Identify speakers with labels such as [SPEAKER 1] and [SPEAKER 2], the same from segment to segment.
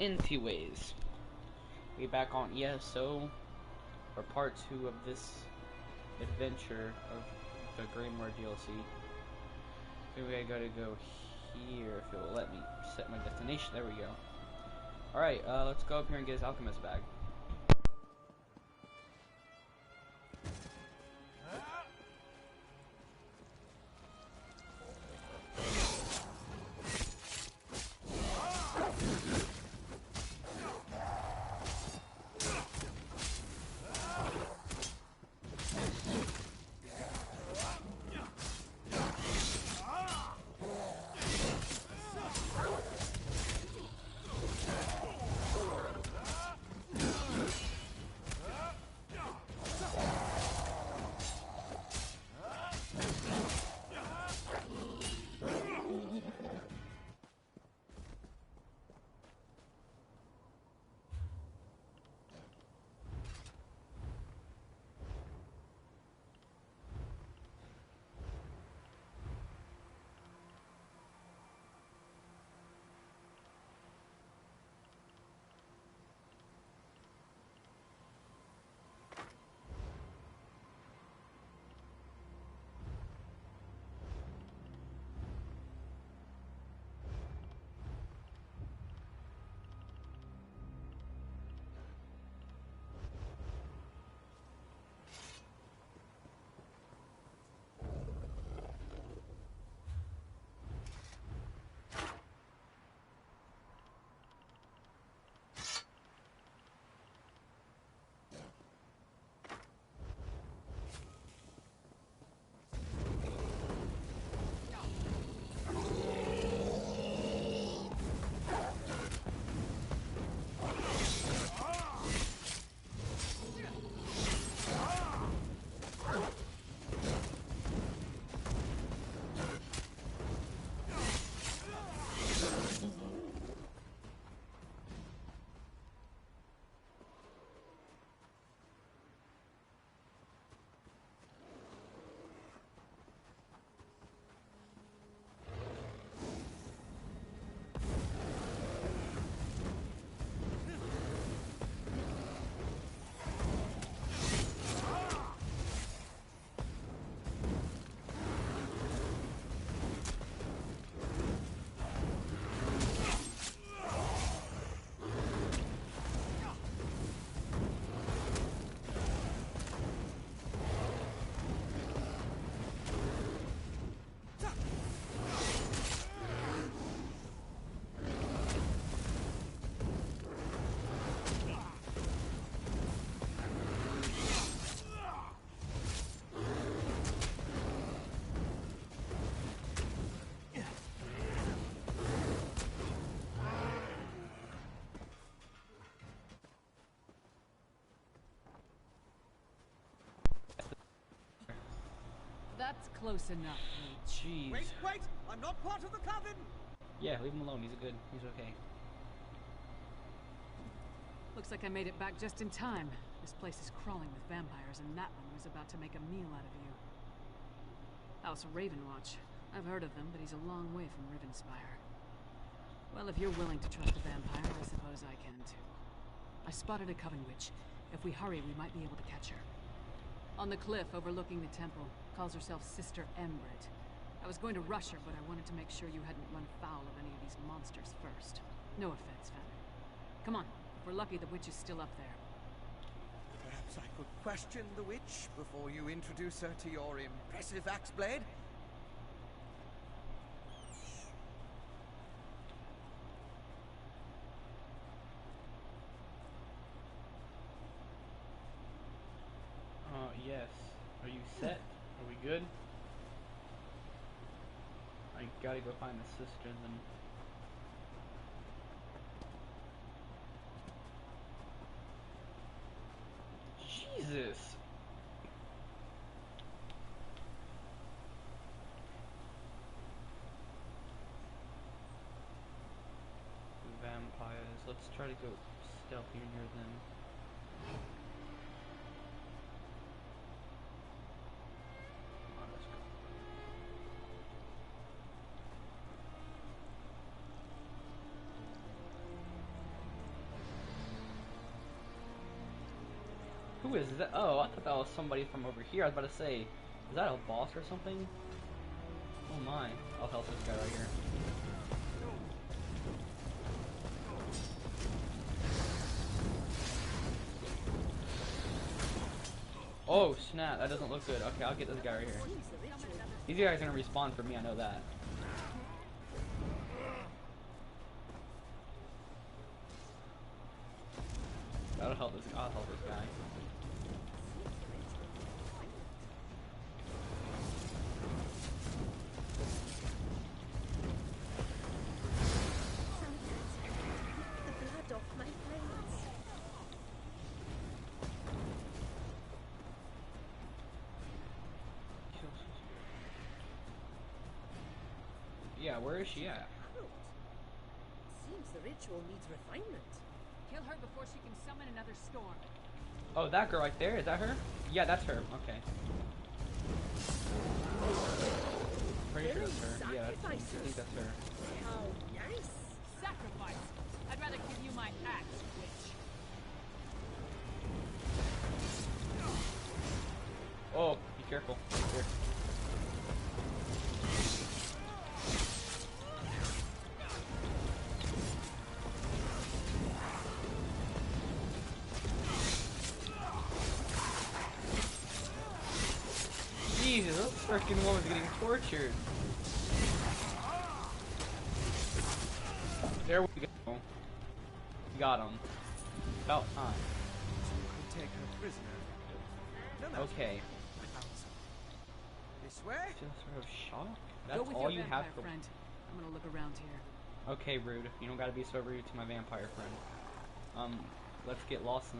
[SPEAKER 1] Anyways, we back on ESO for part 2 of this adventure of the greymoor DLC. So I gotta go here if it will let me set my destination. There we go. Alright, let's go up here and get his alchemist bag.
[SPEAKER 2] That's close enough.
[SPEAKER 1] Jeez.
[SPEAKER 3] Wait! I'm not part of the coven!
[SPEAKER 1] Yeah, leave him alone. He's okay.
[SPEAKER 2] Looks like I made it back just in time. This place is crawling with vampires, and that one was about to make a meal out of you. House Ravenwatch. I've heard of them, but he's a long way from Rivenspire. Well, if you're willing to trust a vampire, I suppose I can too. I spotted a coven witch. If we hurry, we might be able to catch her. On the cliff overlooking the temple. Calls herself Sister Embret. I was going to rush her, but I wanted to make sure you hadn't run foul of any of these monsters first. No offense, Fenner. Come on. If we're lucky, the witch is still up there.
[SPEAKER 3] Perhaps I could question the witch before you introduce her to your impressive axe blade?
[SPEAKER 1] Yes. Are you set? Are we good? I gotta go find the sister then. Jesus! Vampires. Let's try to go stealthier near them. Who is that? Oh, I thought that was somebody from over here. I was about to say, is that a boss or something? Oh my. I'll help this guy right here. Oh snap, that doesn't look good. Okay, I'll get this guy right here. These guys are gonna respawn for me, I know that. I'll help this guy.
[SPEAKER 4] The blood off my blades.
[SPEAKER 1] Yeah, where is she at?
[SPEAKER 4] Seems the ritual needs refinement.
[SPEAKER 2] Kill her before she can summon another storm.
[SPEAKER 1] Oh, that girl right there, is that her? Yeah, that's her. Okay. Pretty sure that's her. Yeah, I think that's her.
[SPEAKER 4] How nice.
[SPEAKER 2] Sacrifice! I'd rather give you my axe, witch.
[SPEAKER 1] Oh, be careful. Here. Jesus, this freaking woman's getting tortured. There we go. Got him. About time.
[SPEAKER 3] You could take her prisoner. No matter.
[SPEAKER 1] Okay.
[SPEAKER 3] This way?
[SPEAKER 1] Just sort of shock?
[SPEAKER 2] Go
[SPEAKER 1] That's
[SPEAKER 2] with
[SPEAKER 1] all
[SPEAKER 2] your
[SPEAKER 1] you
[SPEAKER 2] vampire
[SPEAKER 1] have for.
[SPEAKER 2] friend. I'm gonna look around here.
[SPEAKER 1] Okay, rude. You don't gotta be so rude to my vampire friend. Let's get lost in.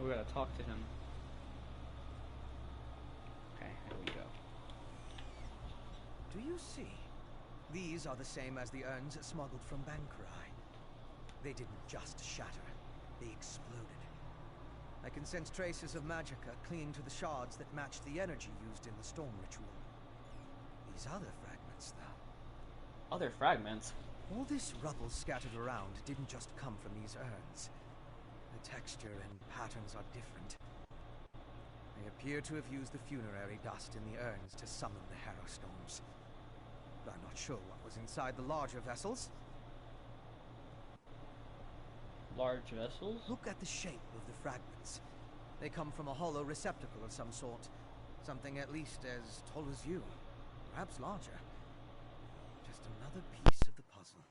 [SPEAKER 1] Oh, we gotta talk to him. Okay, here we go.
[SPEAKER 3] Do you see? These are the same as the urns smuggled from Bankurai. They didn't just shatter, they exploded. I can sense traces of magicka clinging to the shards that match the energy used in the storm ritual. These other fragments, though.
[SPEAKER 1] Other fragments?
[SPEAKER 3] All this rubble scattered around didn't just come from these urns. The texture and patterns are different. They appear to have used the funerary dust in the urns to summon the Harrow Storms. But I'm not sure what was inside the larger vessels.
[SPEAKER 1] Large vessels?
[SPEAKER 3] Look at the shape of the fragments. They come from a hollow receptacle of some sort. Something at least as tall as you. Perhaps larger. Just another piece of the puzzle.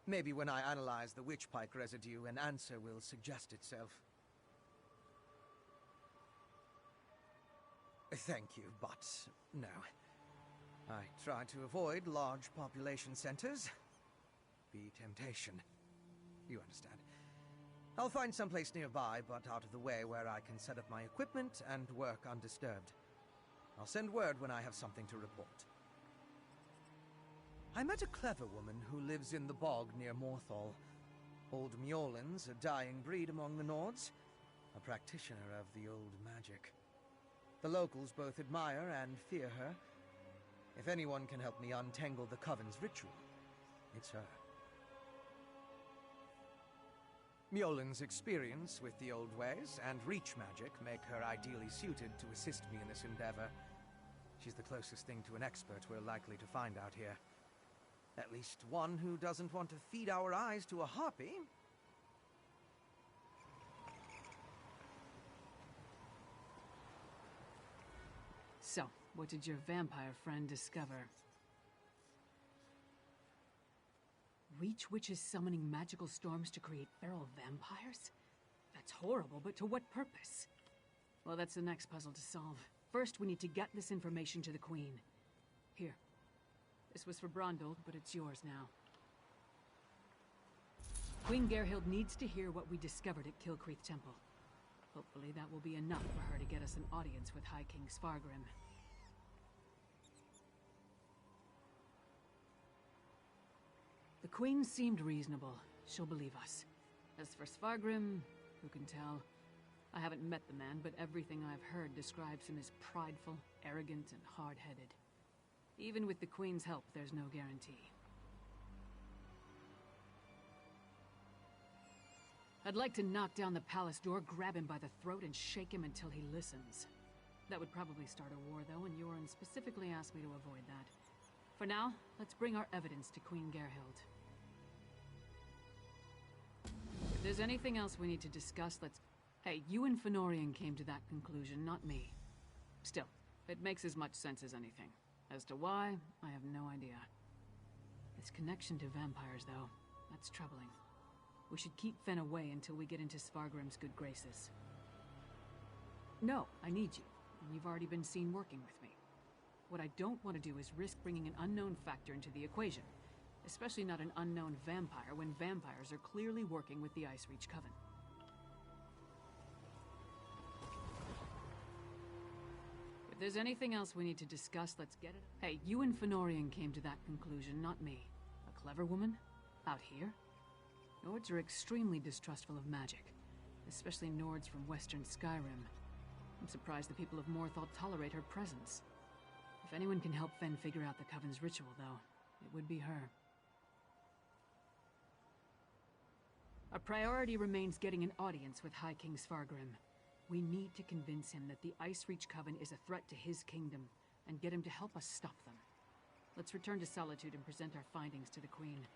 [SPEAKER 3] Maybe when I analyze the witch pike residue, an answer will suggest itself. Thank you, but no. I try to avoid large population centers. Be temptation. You understand. I'll find someplace nearby, but out of the way where I can set up my equipment and work undisturbed. I'll send word when I have something to report. I met a clever woman who lives in the bog near Morthal. Old Mjolnir's a dying breed among the Nords, a practitioner of the old magic. The locals both admire and fear her. If anyone can help me untangle the Coven's ritual, it's her. Mjolnir's experience with the old ways and reach magic make her ideally suited to assist me in this endeavor. She's the closest thing to an expert we're likely to find out here. At least one who doesn't want to feed our eyes to a harpy.
[SPEAKER 2] So, what did your vampire friend discover? Reach witches summoning magical storms to create feral vampires? That's horrible, but to what purpose? Well, that's the next puzzle to solve. First, we need to get this information to the Queen. Here. This was for Brondel, but it's yours now. Queen Gerhild needs to hear what we discovered at Kilcreath Temple. Hopefully that will be enough for her to get us an audience with High King Svargrim. The Queen seemed reasonable. She'll believe us. As for Svargrim, who can tell? I haven't met the man, but everything I've heard describes him as prideful, arrogant, and hard-headed. Even with the Queen's help, there's no guarantee. I'd like to knock down the palace door, grab him by the throat, and shake him until he listens. That would probably start a war, though, and Yoren specifically asked me to avoid that. For now, let's bring our evidence to Queen Gerhild. If there's anything else we need to discuss, let's... Hey, you and Fenorian came to that conclusion, not me. Still, it makes as much sense as anything. As to why, I have no idea. This connection to vampires, though, that's troubling. We should keep Fen away until we get into Svargrim's good graces. No, I need you, and you've already been seen working with me. What I don't want to do is risk bringing an unknown factor into the equation, especially not an unknown vampire when vampires are clearly working with the Ice Reach Coven. If there's anything else we need to discuss, let's get it. Hey, you and Fenorian came to that conclusion, not me. A clever woman? Out here? Nords are extremely distrustful of magic, especially Nords from western Skyrim. I'm surprised the people of Morthal tolerate her presence. If anyone can help Fen figure out the Coven's ritual, though, it would be her. Our priority remains getting an audience with High King Svargrim. We need to convince him that the Ice Reach Coven is a threat to his kingdom, and get him to help us stop them. Let's return to Solitude and present our findings to the Queen.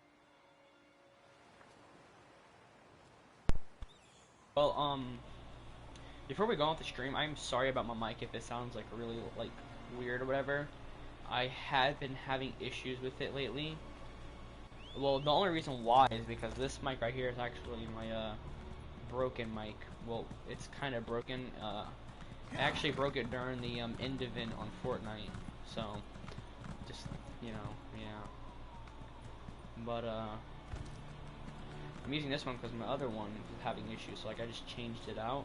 [SPEAKER 1] Well, before we go on with the stream, I'm sorry about my mic if it sounds like really weird or whatever. I have been having issues with it lately. Well, the only reason why is because this mic right here is actually my broken mic. Well, it's kind of broken. I actually broke it during the end event on Fortnite, so just, you know, yeah. But I'm using this one because my other one is having issues, so like I just changed it out.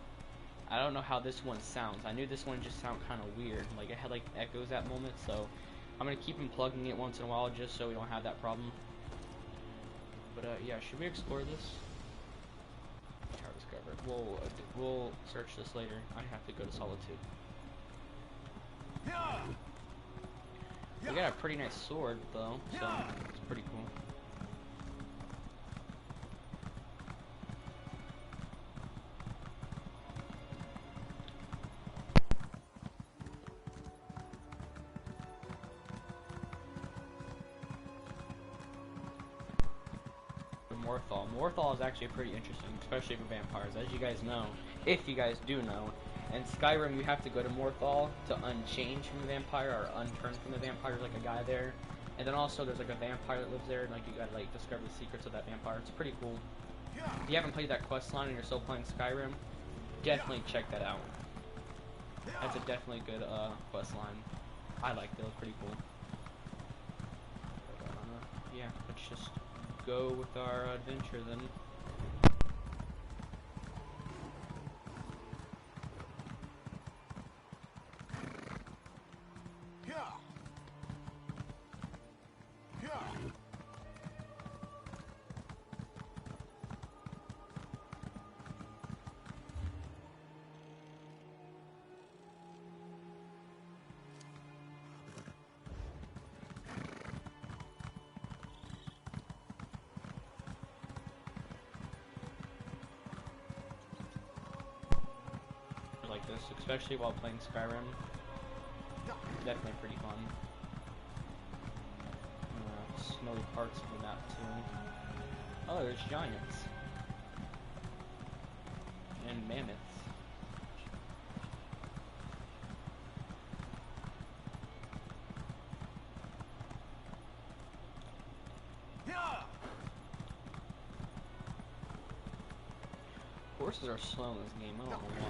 [SPEAKER 1] I don't know how this one sounds. I knew this one just sounded kind of weird. Like it had like echoes at moments, so I'm gonna keep unplugging it once in a while just so we don't have that problem. But yeah, should we explore this? Tower discovered. We'll search this later. I have to go to Solitude. We got a pretty nice sword though, so it's pretty cool. Morthal is actually pretty interesting, especially for vampires, as you guys know, if you guys do know. In Skyrim, you have to go to Morthal to unchange from the vampire, or unturn from the vampire. There's like a guy there, and then also there's like a vampire that lives there, and like you gotta like discover the secrets of that vampire. It's pretty cool. If you haven't played that quest line and you're still playing Skyrim, definitely check that out. That's a definitely good quest line. I liked it. It was pretty cool. But, yeah, let's just go with our adventure then. Like this, especially while playing Skyrim. Definitely pretty fun. Snowy parts of the map too. Oh, there's giants. And mammoths. Horses are slow in this game, I don't know why.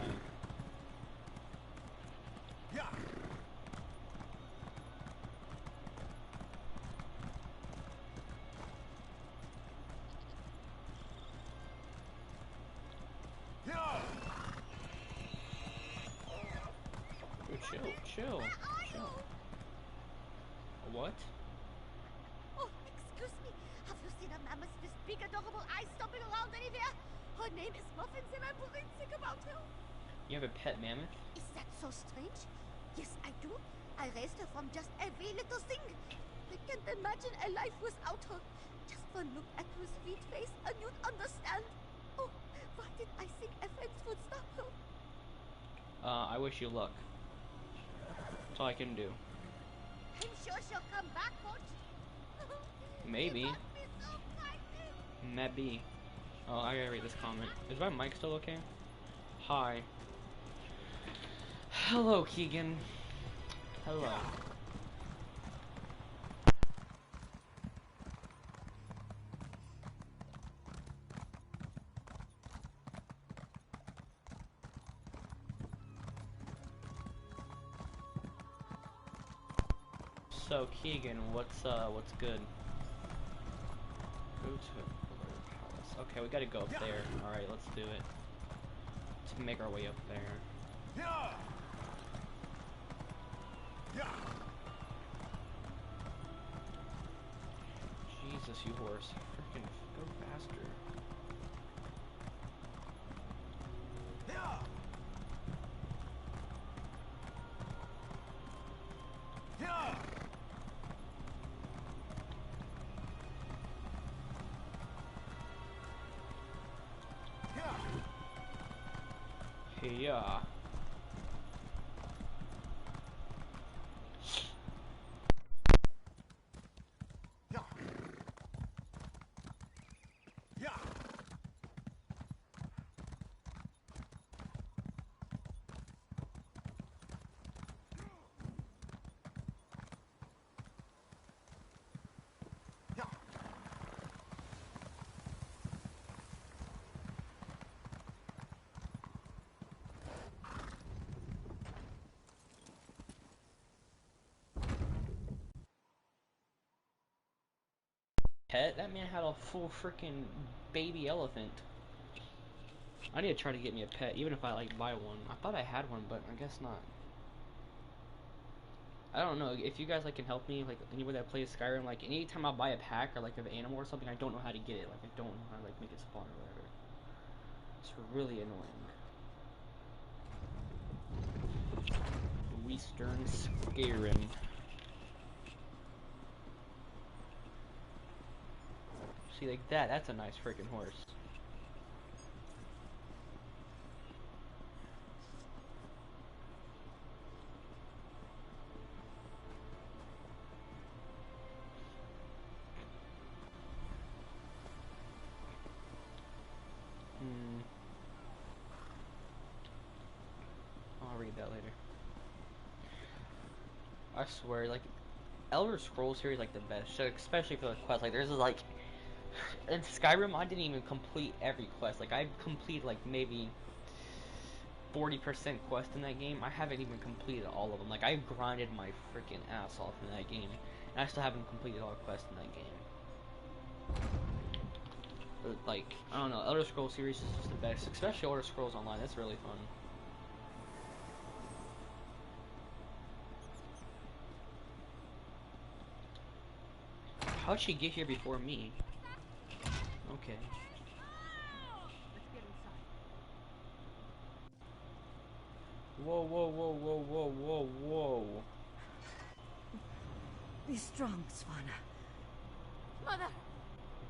[SPEAKER 1] Chill. What?
[SPEAKER 5] Oh, excuse me. Have you seen a mammoth this big, adorable eye stomping around anywhere? Her name is Muffins and I'm really sick about her.
[SPEAKER 1] You have a pet mammoth?
[SPEAKER 5] Is that so strange? Yes, I do. I raised her from just a wee little thing. I can't imagine a life without her. Just one look at her sweet face and you'd understand. Oh, why did I think a fence would stop her?
[SPEAKER 1] I wish you luck. That's all I can do.
[SPEAKER 5] I'm sure she'll come back, won't she?
[SPEAKER 1] Maybe.
[SPEAKER 5] You taught me so kindly.
[SPEAKER 1] Maybe. Oh, I gotta read this comment. Is my mic still okay? Hi. Hello, Keegan. Hello. So Keegan, what's good? Go to Blur Palace. Okay, we gotta go up there. Alright, let's do it. Let's make our way up there. Jesus, you horse. Freaking go faster. Yeah. Pet? That man had a full freaking baby elephant. I need to try to get me a pet, even if I like buy one. I thought I had one, but I guess not. I don't know if you guys like can help me, like anybody that plays Skyrim. Like anytime I buy a pack or like an animal or something, I don't know how to get it. Like I don't know how to like make it spawn or whatever. It's really annoying. Western Skyrim. See, like that's a nice freaking horse. I'll read that later. I swear, like, Elder Scrolls series like the best, especially for the quest. Like, there's like, in Skyrim, I didn't even complete every quest. Like, I completed like maybe 40% quest in that game. I haven't even completed all of them. Like, I grinded my freaking ass off in that game, and I still haven't completed all the quests in that game. But, like, I don't know, Elder Scrolls series is just the best, especially Elder Scrolls Online. That's really fun. How'd she get here before me? Okay.
[SPEAKER 2] Let's get inside.
[SPEAKER 1] Whoa, whoa, whoa, whoa, whoa, whoa, whoa.
[SPEAKER 4] Be strong, Svana.
[SPEAKER 5] Mother!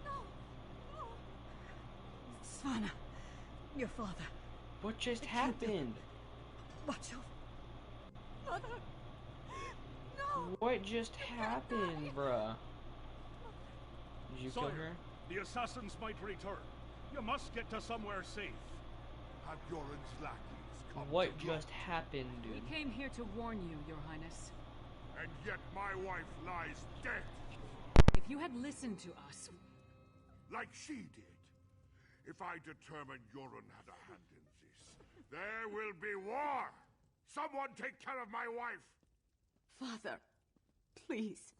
[SPEAKER 5] No! No!
[SPEAKER 4] Svana, your father.
[SPEAKER 1] What just happened?
[SPEAKER 4] Watch over.
[SPEAKER 5] Mother! No!
[SPEAKER 1] What just happened, bruh? Did you kill her?
[SPEAKER 6] The assassins might return. You must get to somewhere safe.
[SPEAKER 7] Have Yoren's lackeys come
[SPEAKER 1] What
[SPEAKER 7] to
[SPEAKER 1] just happened,
[SPEAKER 2] We
[SPEAKER 1] dude?
[SPEAKER 2] came here to warn you, Your Highness.
[SPEAKER 7] and yet my wife lies dead,
[SPEAKER 2] If you had listened to us,
[SPEAKER 7] like she did. If I determine Yoren had a hand in this, there will be war! Someone take care of my wife!
[SPEAKER 4] Father, please.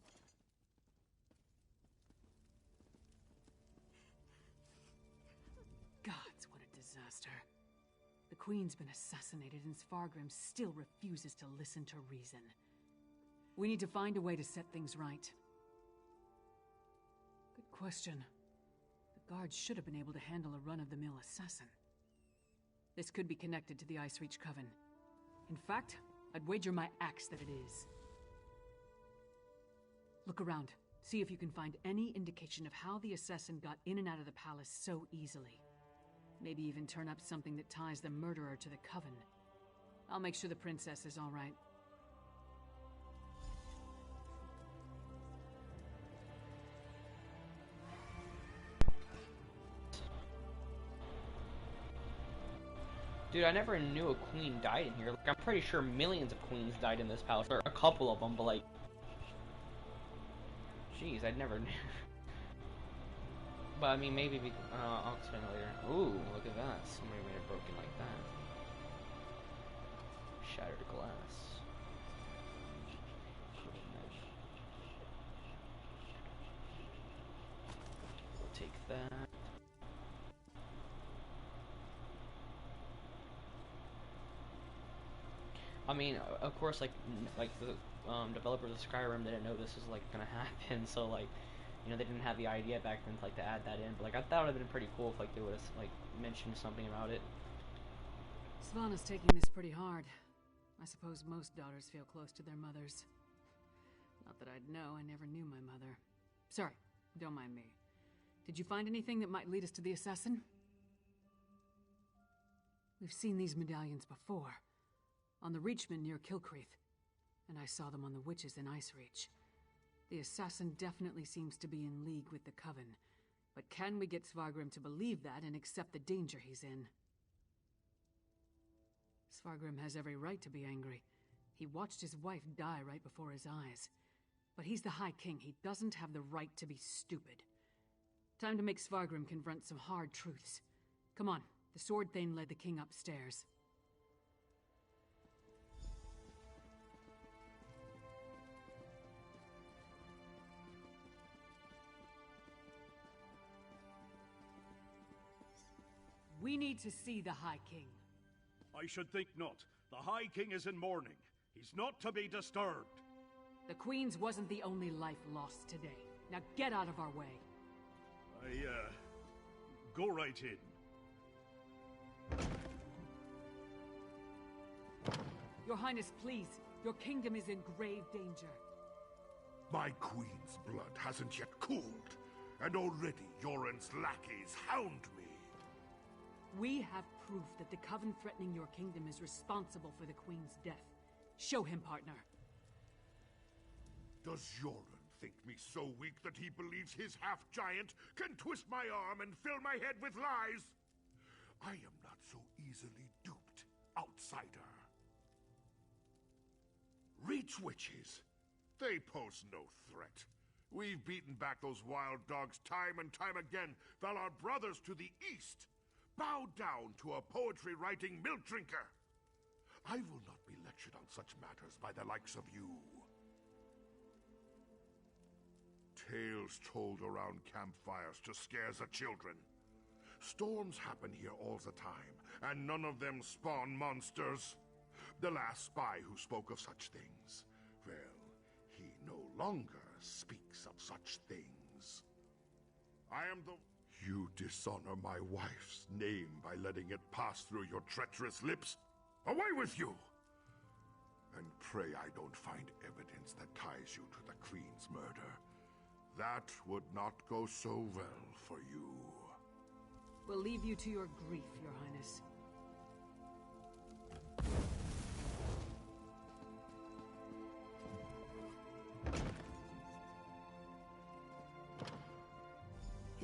[SPEAKER 2] gods, what a disaster. The Queen's been assassinated and Svargrim still refuses to listen to reason. We need to find a way to set things right. Good question. The guards should have been able to handle a run-of-the-mill assassin. This could be connected to the Ice Reach Coven. In fact, I'd wager my axe that it is. Look around. See if you can find any indication of how the assassin got in and out of the palace so easily. Maybe even turn up something that ties the murderer to the Coven. I'll make sure the princess is all right.
[SPEAKER 1] Dude, I never knew a queen died in here. Like, I'm pretty sure millions of queens died in this palace. Or a couple of them, but like... Jeez, I never knew. But I mean, maybe I'll explain later. Ooh, look at that. Somebody made it broken like that. Shattered glass. We'll take that. I mean, of course, like the developers of Skyrim didn't know this was like gonna happen, so like, you know, they didn't have the idea back then to like to add that in. But like, I thought it would have been pretty cool if like they would have like mentioned something about it.
[SPEAKER 2] Svanna's taking this pretty hard. I suppose most daughters feel close to their mothers. Not that I'd know, I never knew my mother. Sorry, don't mind me. Did you find anything that might lead us to the assassin? We've seen these medallions before. On the Reachman near Kilcreath. And I saw them on the witches in Ice Reach. The assassin definitely seems to be in league with the Coven. But can we get Svargrim to believe that and accept the danger he's in? Svargrim has every right to be angry. He watched his wife die right before his eyes. But he's the High King. He doesn't have the right to be stupid. Time to make Svargrim confront some hard truths. Come on, the Sword Thane led the king upstairs. We need to see the High King.
[SPEAKER 6] I should think not. The High King is in mourning. He's not to be disturbed.
[SPEAKER 2] The Queen's wasn't the only life lost today. Now get out of our way.
[SPEAKER 6] Go right in.
[SPEAKER 2] Your Highness, please. Your kingdom is in grave danger.
[SPEAKER 7] My queen's blood hasn't yet cooled, and already Yoren's lackeys hound me.
[SPEAKER 2] We have proof that the Coven threatening your kingdom is responsible for the Queen's death. Show him, partner.
[SPEAKER 7] Does Yoren think me so weak that he believes his half-giant can twist my arm and fill my head with lies? I am not so easily duped, outsider. Reach witches. They pose no threat. We've beaten back those wild dogs time and time again, while our brothers to the east bow down to a poetry-writing milk drinker. I will not be lectured on such matters by the likes of you. Tales told around campfires to scare the children. Storms happen here all the time, and none of them spawn monsters. The last spy who spoke of such things, well, he no longer speaks of such things. I am the... You dishonor my wife's name by letting it pass through your treacherous lips. Away with you! And pray I don't find evidence that ties you to the Queen's murder. That would not go so well for you.
[SPEAKER 2] We'll leave you to your grief, Your Highness.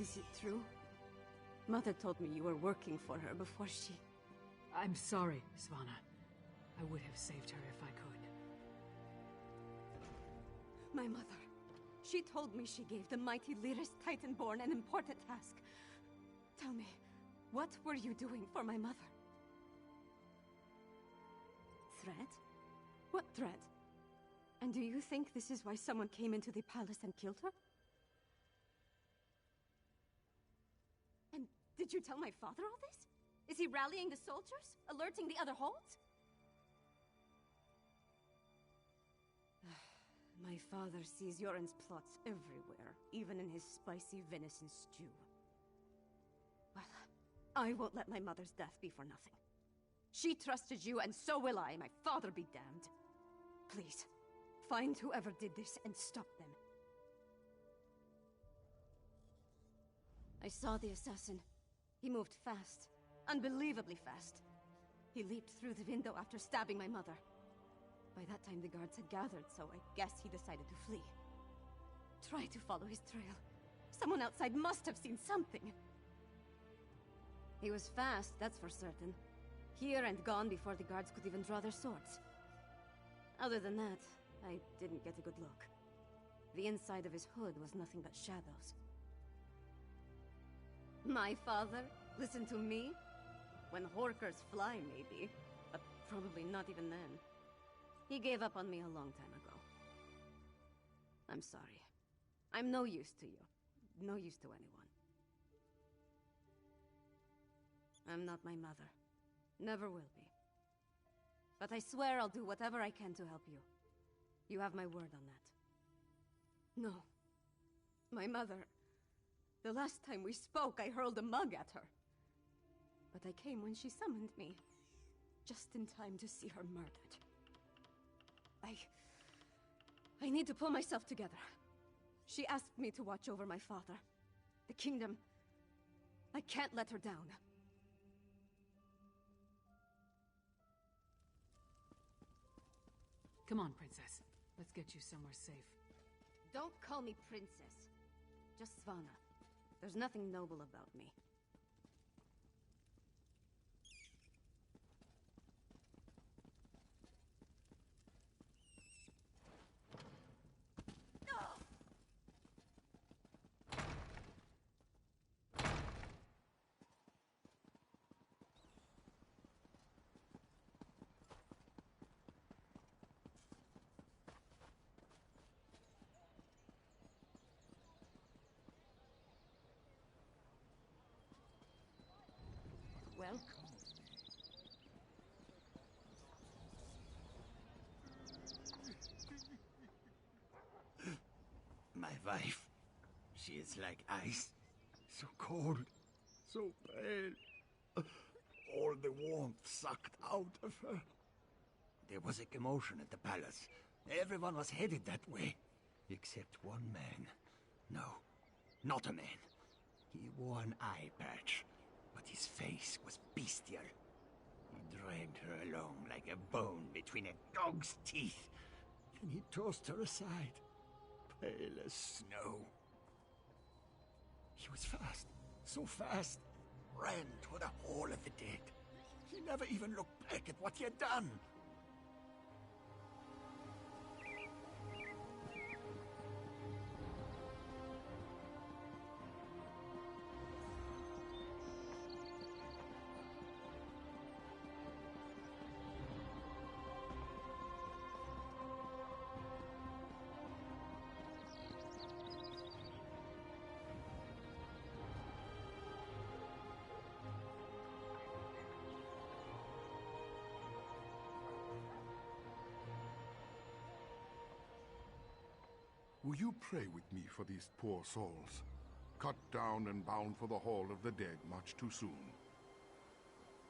[SPEAKER 8] Is it true? Mother told me you were working for her before she...
[SPEAKER 2] I'm sorry, Svanna. I would have saved her if I could.
[SPEAKER 8] My mother. She told me she gave the mighty Lyris Titanborn an important task. Tell me, what were you doing for my mother? Threat? What threat? And do you think this is why someone came into the palace and killed her? And did you tell my father all this? Is he rallying the soldiers? Alerting the other holds? My father sees Yoren's plots everywhere, even in his spicy venison stew. Well, I won't let my mother's death be for nothing. She trusted you, and so will I. My father be damned. Please, find whoever did this and stop them. I saw the assassin. He moved fast. Unbelievably fast. He leaped through the window after stabbing my mother. By that time, the guards had gathered, so I guess he decided to flee. Try to follow his trail. Someone outside must have seen something. He was fast, that's for certain. Here and gone before the guards could even draw their swords. Other than that, I didn't get a good look. The inside of his hood was nothing but shadows. My father? Listen to me? When horkers fly, maybe. But probably not even then. He gave up on me a long time ago. I'm sorry. I'm no use to you. No use to anyone. I'm not my mother. Never will be. But I swear I'll do whatever I can to help you. You have my word on that. No. My mother... The last time we spoke, I hurled a mug at her. But I came when she summoned me. Just in time to see her murdered. I need to pull myself together. She asked me to watch over my father. The kingdom. I can't let her down.
[SPEAKER 2] Come on, Princess. Let's get you somewhere safe.
[SPEAKER 8] Don't call me princess. Just Svanna. There's nothing noble about me. Welcome.
[SPEAKER 9] My wife. She is like ice. So cold. So pale. All the warmth sucked out of her. There was a commotion at the palace. Everyone was headed that way. Except one man. No, not a man. He wore an eye patch. But his face was bestial. He dragged her along like a bone between a dog's teeth. Then he tossed her aside, pale as snow. He was fast, so fast, ran toward the Hall of the Dead. He never even looked back at what he had done.
[SPEAKER 7] Will you pray with me for these poor souls? Cut down and bound for the Hall of the Dead much too soon.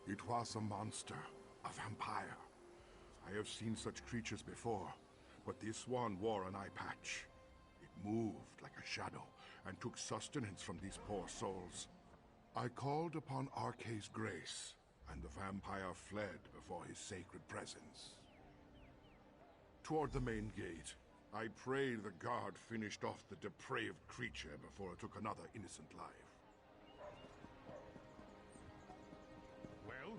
[SPEAKER 7] It was a monster, a vampire. I have seen such creatures before, but this one wore an eye patch. It moved like a shadow and took sustenance from these poor souls. I called upon Arkay's grace, and the vampire fled before his sacred presence. Toward the main gate, I pray the guard finished off the depraved creature before it took another innocent life.
[SPEAKER 6] Well?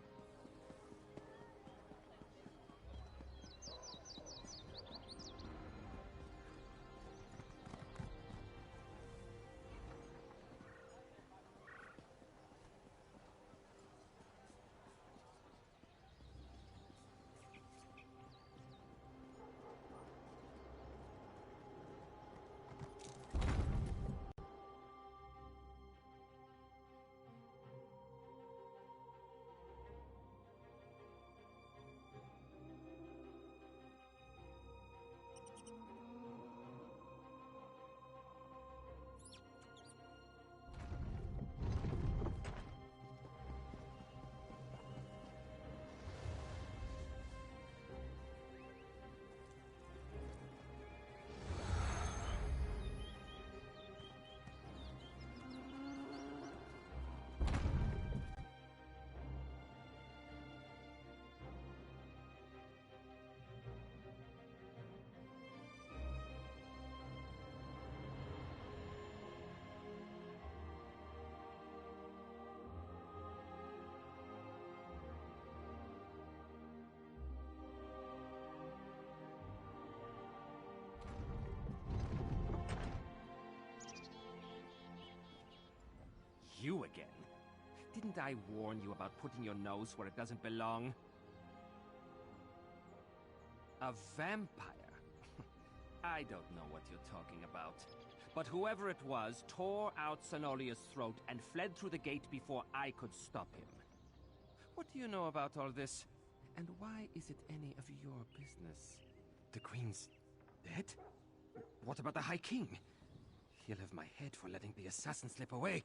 [SPEAKER 10] You again? Didn't I warn you about putting your nose where it doesn't belong? A vampire? I don't know what you're talking about. But whoever it was tore out Senolia's throat and fled through the gate before I could stop him. What do you know about all this? And why is it any of your business? The Queen's dead? What about the High King? He'll have my head for letting the assassin slip away.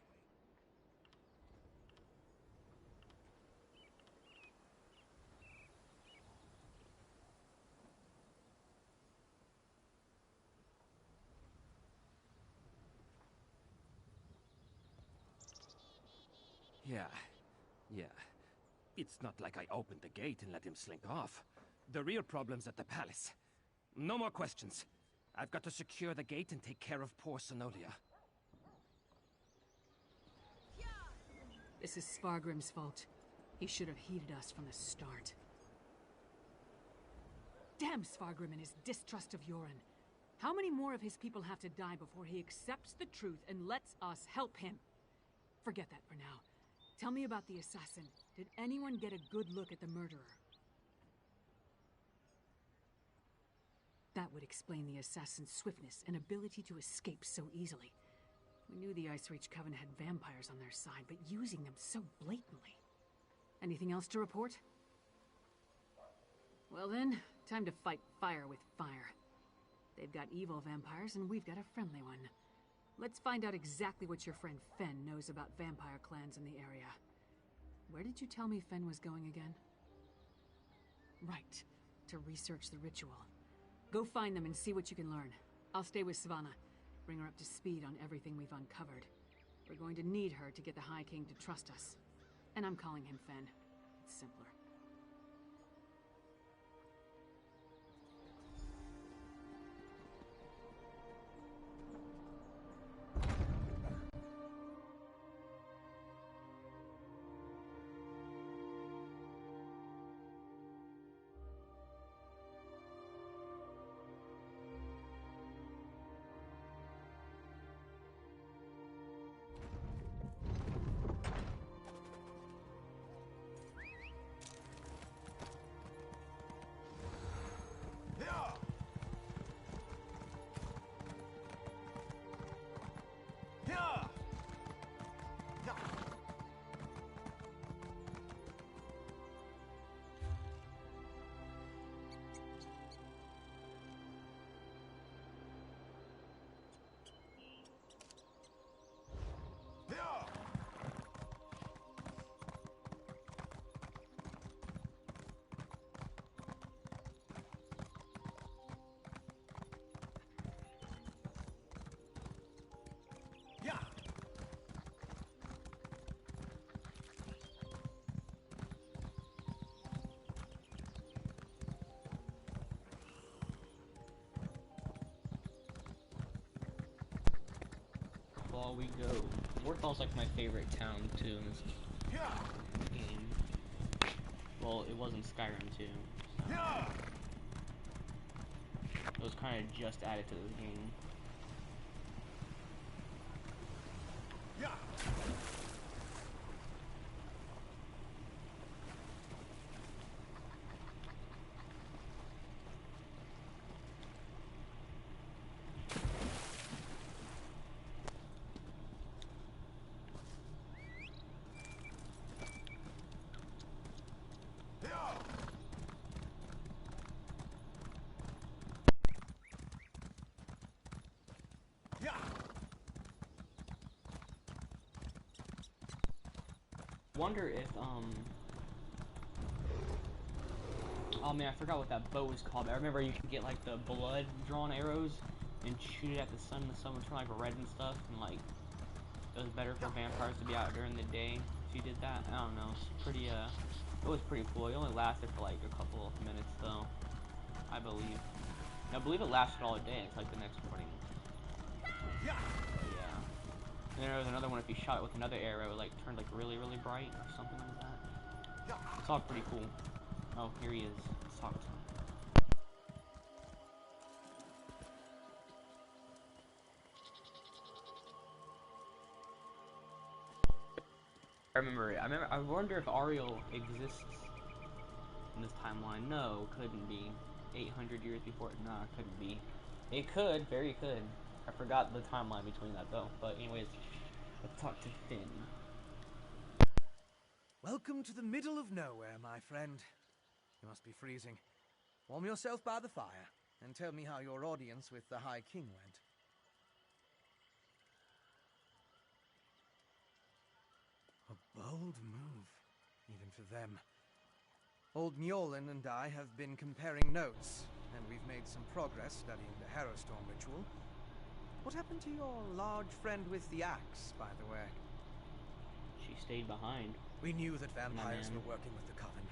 [SPEAKER 10] Yeah. It's not like I opened the gate and let him slink off. The real problem's at the palace. No more questions. I've got to secure the gate and take care of poor Senolia.
[SPEAKER 2] This is Svargrim's fault. He should have heeded us from the start. Damn Svargrim and his distrust of Yoren. How many more of his people have to die before he accepts the truth and lets us help him? Forget that for now. Tell me about the assassin. Did anyone get a good look at the murderer? That would explain the assassin's swiftness and ability to escape so easily. We knew the Ice Reach Coven had vampires on their side, but using them so blatantly. Anything else to report? Well then, time to fight fire with fire. They've got evil vampires, and we've got a friendly one. Let's find out exactly what your friend Fen knows about vampire clans in the area. Where did you tell me Fen was going again? Right, to research the ritual. Go find them and see what you can learn. I'll stay with Savannah. Bring her up to speed on everything we've uncovered. We're going to need her to get the High King to trust us. And I'm calling him Fen. It's simpler.
[SPEAKER 1] Ball we go. Warthal's like my favorite town too in this game. Well, it was in Skyrim too. So. It was kind of just added to this game. Wonder if oh man, I forgot what that bow was called. I remember you could get like the blood drawn arrows and shoot it at the sun would turn like red and stuff, and like it was better for vampires to be out during the day if you did that. I don't know, it's pretty it was pretty cool. It only lasted for like a couple of minutes though, I believe. I believe it lasted all day. It's like the next morning. Yeah. And then there was another one, if you shot it with another arrow, it like turned like really, really bright or something like that. It's all pretty cool. Oh, here he is. Let's talk to him. I remember it. I wonder if Ariel exists in this timeline. No, couldn't be. 800 years before. Nah, couldn't be. It could, very could. I forgot the timeline between that though. But anyways, let's talk to Finn.
[SPEAKER 3] Welcome to the middle of nowhere, my friend. You must be freezing. Warm yourself by the fire, and tell me how your audience with the High King went. A bold move, even for them. Old Njolan and I have been comparing notes, and we've made some progress studying the Harrowstorm ritual. What happened to your large friend with the axe, by the way?
[SPEAKER 1] She stayed behind.
[SPEAKER 3] We knew that vampires were working with the Coven.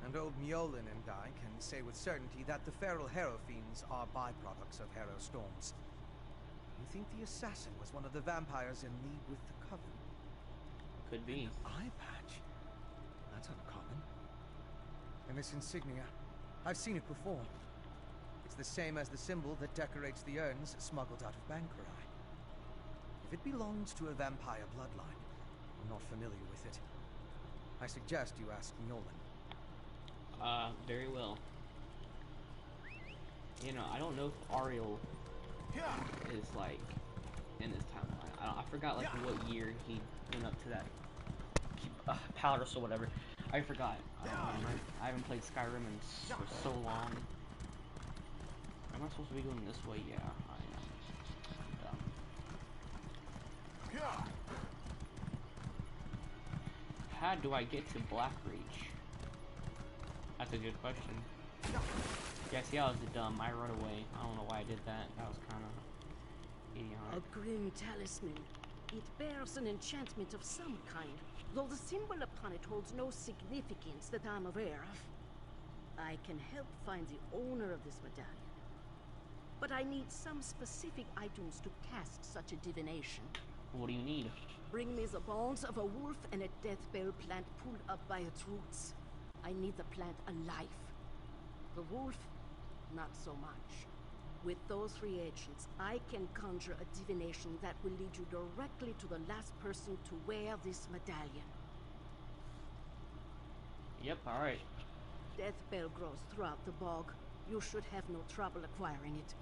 [SPEAKER 3] And old Njolan and I can say with certainty that the feral Harrow fiends are byproducts of Harrow storms. You think the assassin was one of the vampires in league with the Coven?
[SPEAKER 1] Could be.
[SPEAKER 3] An eye patch? That's uncommon. And this insignia, I've seen it before. It's the same as the symbol that decorates the urns smuggled out of Banquerai. If it belongs to a vampire bloodline, I'm not familiar with it. I suggest you ask Njolan.
[SPEAKER 1] Very well. You know, I don't know if Ariel is, like, in this timeline. I forgot, like, what year he went up to that palace or whatever. I forgot. I haven't played Skyrim in so long. Am I supposed to be going this way? Yeah, I am. I'm dumb. How do I get to Blackreach? That's a good question. Yeah, see, I was dumb. I run away. I don't know why I did that. That was kind of idiotic.
[SPEAKER 4] A grim talisman. It bears an enchantment of some kind, though the symbol upon it holds no significance that I'm aware of. I can help find the owner of this medallion, but I need some specific items to cast such a divination.
[SPEAKER 1] What do you need?
[SPEAKER 4] Bring me the bones of a wolf and a death bell plant pulled up by its roots. I need the plant alive. The wolf, not so much. With those reagents, I can conjure a divination that will lead you directly to the last person to wear this medallion.
[SPEAKER 1] Yep, alright.
[SPEAKER 4] Death bell grows throughout the bog. You should have no trouble acquiring it.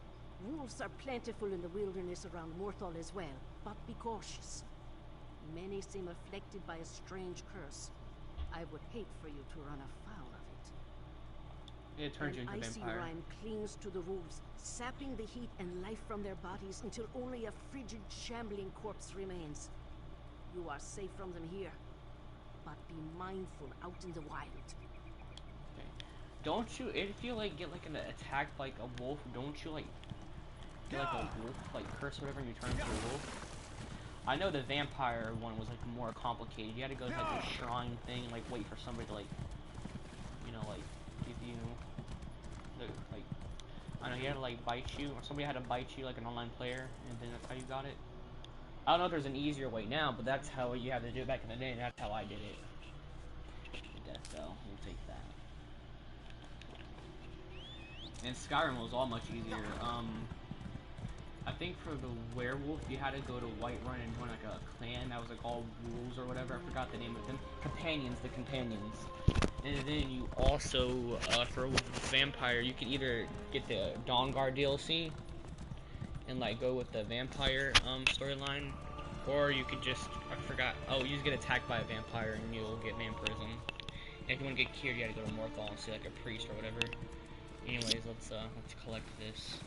[SPEAKER 4] Wolves are plentiful in the wilderness around Morthal as well, but be cautious. Many seem afflicted by a strange curse. I would hate for you to run afoul of it.
[SPEAKER 1] It turns you into a
[SPEAKER 4] icy
[SPEAKER 1] vampire.
[SPEAKER 4] rime clings to the wolves, sapping the heat and life from their bodies until only a frigid, shambling corpse remains. You are safe from them here, but be mindful out in the wild.
[SPEAKER 1] Okay. Don't you, if you like get like attacked like a wolf, don't you like get like a wolf like curse or whatever and you turn into a wolf? I know the vampire one was like more complicated. You had to go to like a shrine thing and like wait for somebody to like, you know, like give you the like, I don't know, he had to like bite you, or somebody had to bite you like an online player, and then that's how you got it. I don't know if there's an easier way now, but that's how you had to do it back in the day, and that's how I did it. Death Bell, we'll take that. And Skyrim was all much easier. I think for the werewolf, you had to go to Whiterun and join like a clan that was like all wolves or whatever. I forgot the name of them. Companions, the companions. And then you also, for vampire, you can either get the Dawnguard DLC and like go with the vampire storyline, or you could just, I forgot, oh, you just get attacked by a vampire and you'll get vampirism. And if you want to get cured, you gotta go to Morthal and see like a priest or whatever. Anyways, let's collect this.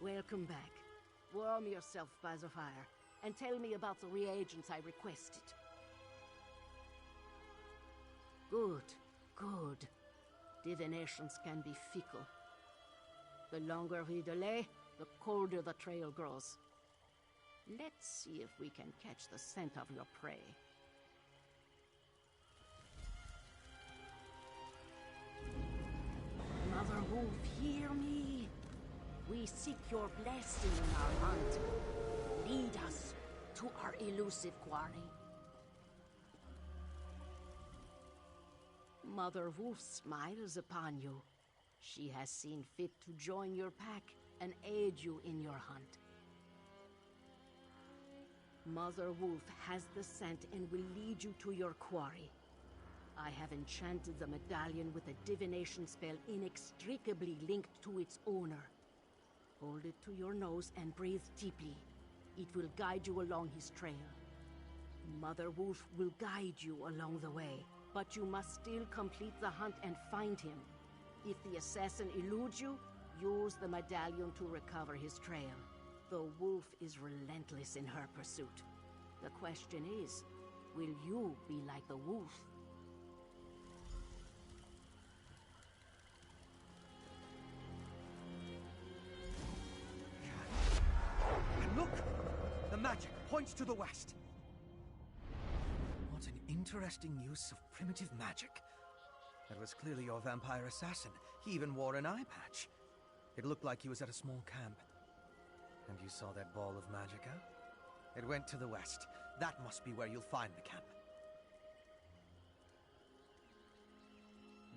[SPEAKER 4] Welcome back. Warm yourself by the fire, and tell me about the reagents I requested. Good, good. Divinations can be fickle. The longer we delay, the colder the trail grows. Let's see if we can catch the scent of your prey. Mother Wolf, hear me. We seek your blessing in our hunt. Lead us to our elusive quarry. Mother Wolf smiles upon you. She has seen fit to join your pack and aid you in your hunt. Mother Wolf has the scent and will lead you to your quarry. I have enchanted the medallion with a divination spell inextricably linked to its owner. Hold it to your nose and breathe deeply. It will guide you along his trail. Mother Wolf will guide you along the way, but you must still complete the hunt and find him. If the assassin eludes you, use the medallion to recover his trail. The wolf is relentless in her pursuit. The question is, will you be like the wolf?
[SPEAKER 3] And look! The magic points to the west. What an interesting use of primitive magic. That was clearly your vampire assassin. He even wore an eye patch. It looked like he was at a small camp. And you saw that ball of magicka? It went to the west. That must be where you'll find the camp.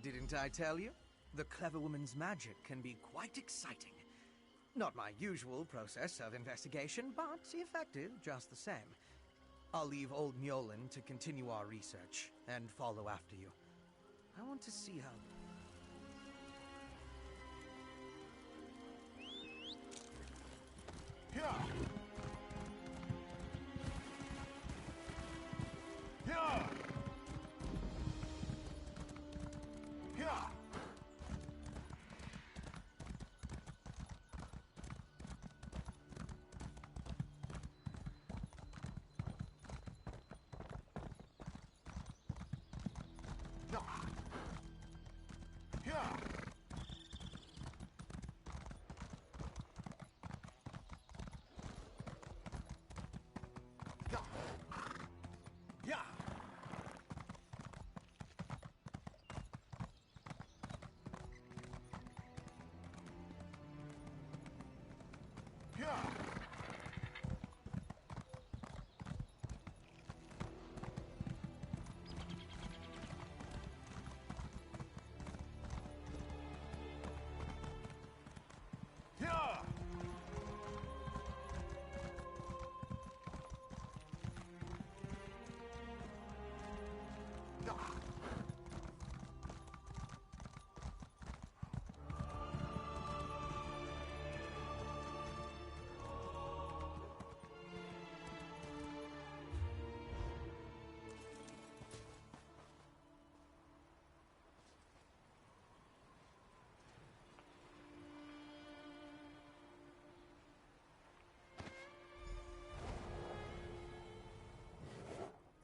[SPEAKER 3] Didn't I tell you? The clever woman's magic can be quite exciting. Not my usual process of investigation, but effective just the same. I'll leave old Mjolin to continue our research and follow after you. I want to see how...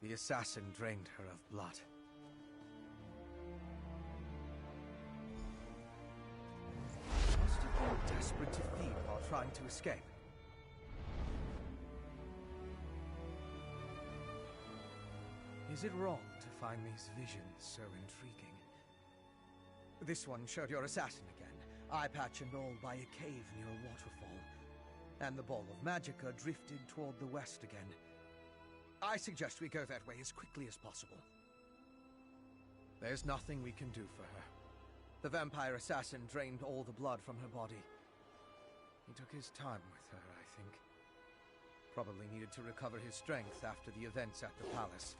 [SPEAKER 3] The assassin drained her of blood. Must have been desperate to feed while trying to escape. Is it wrong to find these visions so intriguing? This one showed your assassin again, eye patch and all, by a cave near a waterfall. And the ball of magicka drifted toward the west again. I suggest we go that way as quickly as possible. There's nothing we can do for her. The vampire assassin drained all the blood from her body. He took his time with her, I think. Probably needed to recover his strength after the events at the palace.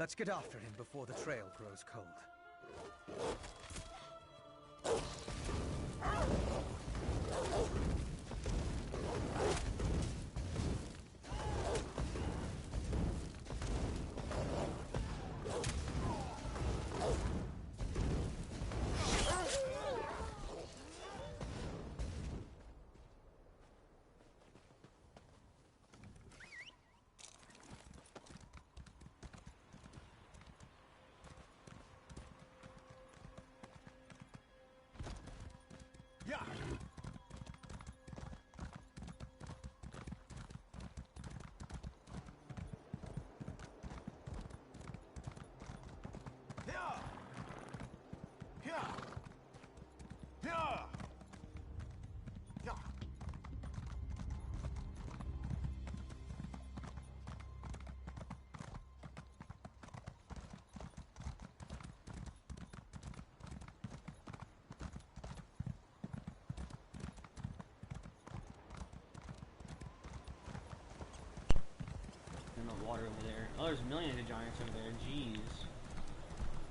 [SPEAKER 3] Let's get after him before the trail grows cold.
[SPEAKER 1] water over there. Oh, there's millions of giants over there. Jeez.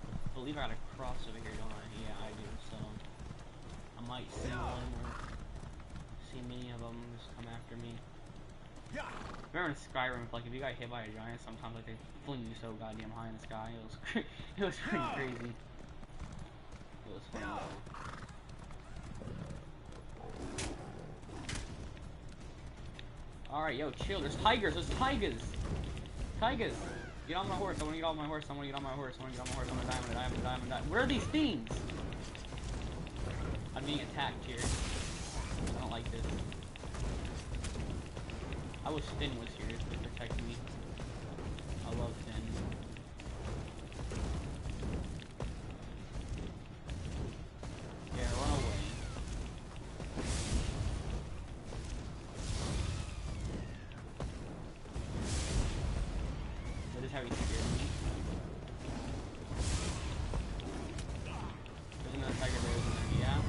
[SPEAKER 1] I believe I gotta cross over here, don't I? Yeah, I do. So I might see one or see many of them just come after me. Remember in Skyrim, like if you got hit by a giant, sometimes like they fling you so goddamn high in the sky. It was it was pretty crazy. It was funny though. Alright, yo, chill. There's tigers. There's tigers. Tigers. Get on my horse. I want to get on my horse. I want to get on my horse. I want to get on my horse. I'm gonna die. I'm gonna die. I'm gonna die. I'm gonna die. Where are these things? I'm being attacked here. I don't like this. I wish Finn was here to protect me. I love Finn. Yeah, run away. That is how he scared me. There's another tiger there, isn't there? Yeah.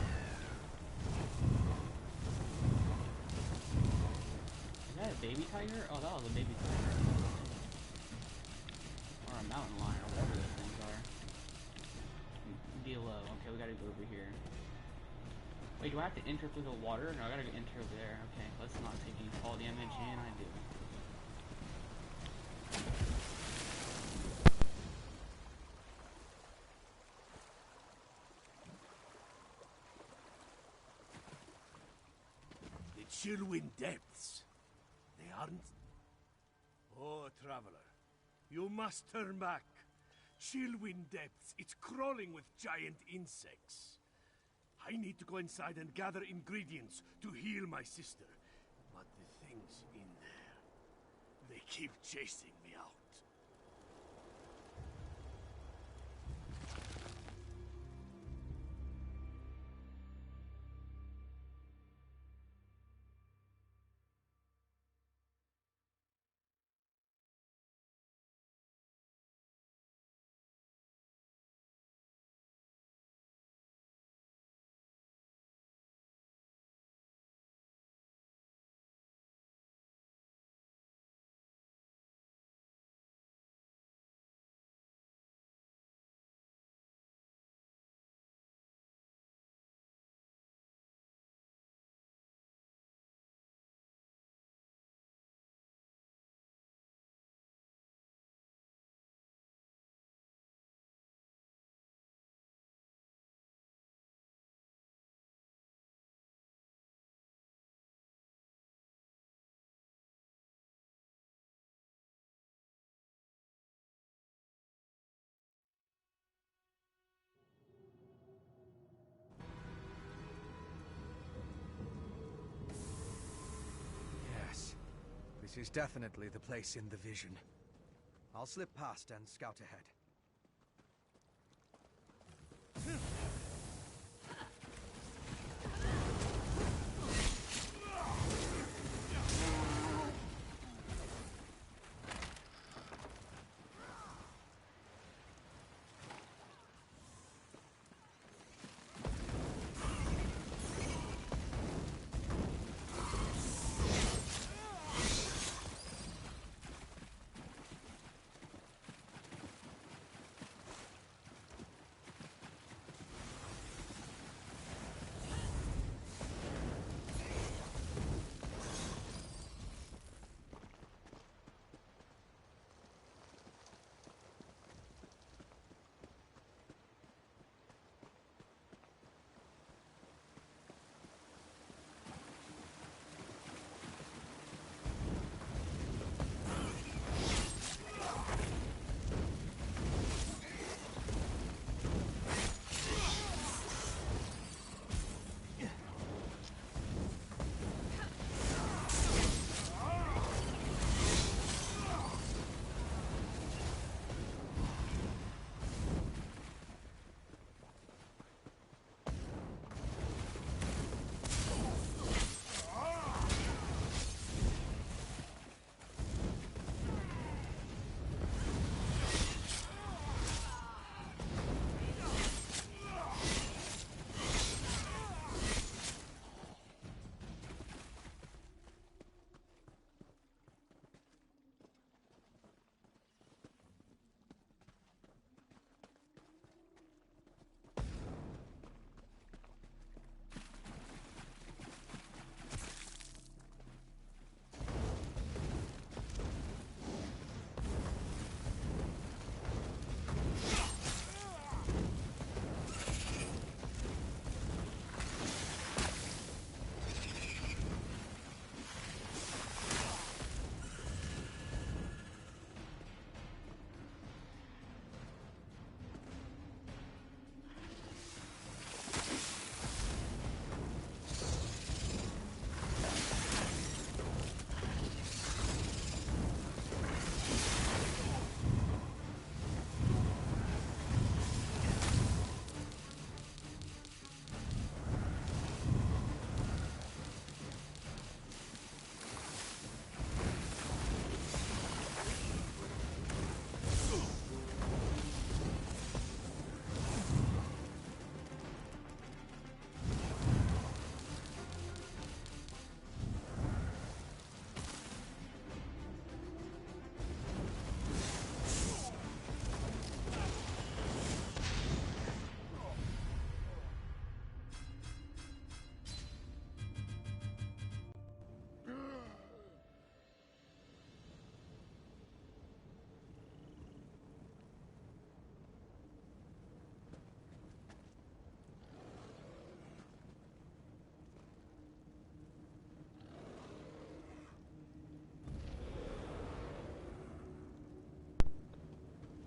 [SPEAKER 1] Is that a baby tiger? Oh, that was a baby tiger. Or a mountain lion, or whatever those things are. Below. Okay, we gotta go over here. Wait, do I have to enter through the water? No, I gotta enter over there. Okay, let's not take any fall damage, and I do.
[SPEAKER 9] The Chillwind Depths. They aren't... Oh, traveler. You must turn back. Chillwind Depths. It's crawling with giant insects. I need to go inside and gather ingredients to heal my sister. But the things in there, they keep chasing me out.
[SPEAKER 3] Yes. This is definitely the place in the vision. I'll slip past and scout ahead.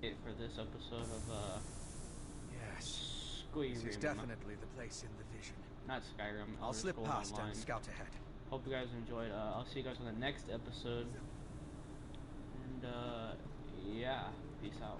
[SPEAKER 1] it for this episode of
[SPEAKER 3] Yes.
[SPEAKER 1] Skyrim.
[SPEAKER 3] This is definitely the place in the vision.
[SPEAKER 1] Not Skyrim.
[SPEAKER 3] I'll
[SPEAKER 1] Elder
[SPEAKER 3] slip
[SPEAKER 1] Scrolls
[SPEAKER 3] past
[SPEAKER 1] Online.
[SPEAKER 3] and scout ahead.
[SPEAKER 1] Hope you guys enjoyed. I'll see you guys on the next episode. And yeah, peace out.